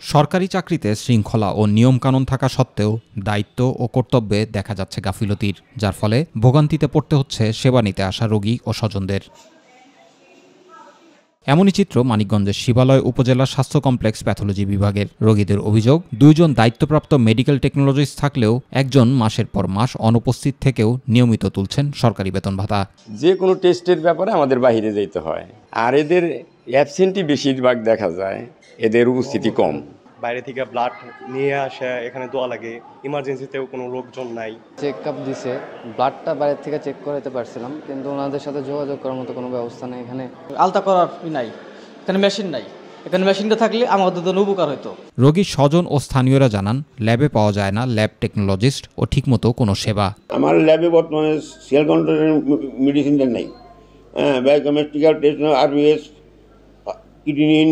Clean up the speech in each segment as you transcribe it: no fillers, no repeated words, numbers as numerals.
সরকারি চাকরিতে শৃঙ্খলা ও নিয়মকানুন থাকা সত্ত্বেও দায়িত্ব ও কর্তব্যে দেখা যাচ্ছে গাফিলতির, যার ফলে ভোগান্তিতে পড়তে হচ্ছে সেবা নিতে আসা রোগী ও স্বজনদের। এমনই চিত্র মানিকগঞ্জের শিবালয় উপজেলা স্বাস্থ্য কমপ্লেক্স প্যাথোলজি বিভাগের। রোগীদের অভিযোগ, 2 জন দায়িত্বপ্রাপ্ত মেডিকেল টেকনোলজিস্ট থাকলেও একজন মাসের পর মাস অনুপস্থিত থেকেও নিয়মিত তুলছেন সরকারি বেতন ভাতা। যে কোনো টেস্টের ব্যাপারে আমাদের বাইরে যেতে হয়, আর এদের অ্যাবসেন্টই বেশিরভাগ দেখা যায়, এদের উপস্থিতি কম। বাইরে থেকে ব্লাড নিয়ে আসা, এখানে দোয়া লাগে, ইমার্জেন্সিতেও কোনো লোকজন নাই। চেক আপ দিছে, ব্লাডটা বাইরে থেকে চেক করাতে পারছিলাম, কিন্তু ওনাদের সাথে যোগাযোগ করার মতো কোনো ব্যবস্থা নেই। এখানে আলতা করার নাই, এখানে মেশিন নাই। এখানে মেশিনটা থাকলে আমাদের জন্য উপকার হতো। রোগীর স্বজন ও স্থানীয়রা জানান, ল্যাবে পাওয়া যায় না ল্যাব টেকনোলজিস্ট ও ঠিকমতো কোনো সেবা। আমার ল্যাবে বর্তমানে সেল কন্ট্রোলের মেডিসিনটা নেই, বায়োকেমিস্ট্রিক্যাল টেস্ট, আরবিএস, কিডনিন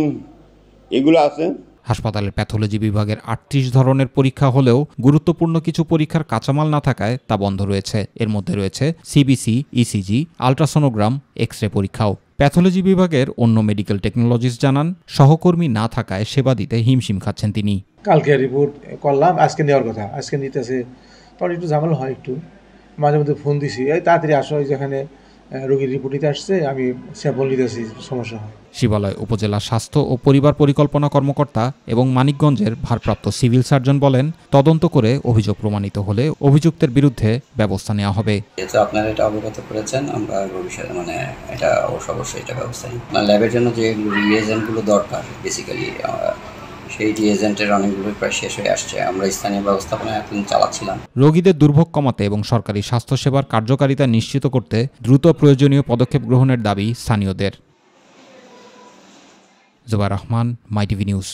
এগুলো আছে। হাসপাতালের প্যাথোলজি বিভাগের 38 ধরনের পরীক্ষা হলেও গুরুত্বপূর্ণ কিছু পরীক্ষার কাঁচামাল না থাকায় তা বন্ধ রয়েছে। এর মধ্যে রয়েছে সিবিসি, ইসিজি, আল্ট্রাসোনোগ্রাম, এক্স-রে পরীক্ষাও। প্যাথোলজি বিভাগের অন্য মেডিকেল টেকনোলজিস্ট জানান, সহকর্মী না থাকায় সেবা দিতে হিমশিম খাচ্ছেন তিনি। কালকে রিপোর্ট করলাম, আজকে নেওয়ার কথা, আজকে নিতেছে, তখন একটু ঝামেলা হয়। একটু মাঝে মধ্যে ফোন দিছি, এই তাড়াতাড়ি আসো, যেখানে রোগীর রিপোর্ট নিতে আসছে, আমি স্যাম্পল নিতেছি, সমস্যা হয়। শিবালয় উপজেলা স্বাস্থ্য ও পরিবার পরিকল্পনা কর্মকর্তা এবং মানিকগঞ্জের ভারপ্রাপ্ত সিভিল সার্জন বলেন, তদন্ত করে অভিযোগ প্রমাণিত হলে অভিযুক্তের বিরুদ্ধে ব্যবস্থা নেওয়া হবে। যেহেতু আপনারা এটা অবগত করেছেন, আমরা ভবিষ্যতে এটা অবশ্যই এটা ব্যবস্থা নিই। ল্যাবের জন্য যে রিএজেন্টগুলো দরকার, বেসিক্যালি সেই রিএজেন্টের অনেকগুলো প্রায় শেষ হয়ে আসছে। আমরা স্থানীয় ব্যবস্থাপনা এখন চালাচ্ছিলাম। রোগীদের দুর্ভোগ কমাতে এবং সরকারি স্বাস্থ্যসেবার কার্যকারিতা নিশ্চিত করতে দ্রুত প্রয়োজনীয় পদক্ষেপ গ্রহণের দাবি স্থানীয়দের। জুবাইর রহমান, মাই টিভি নিউজ।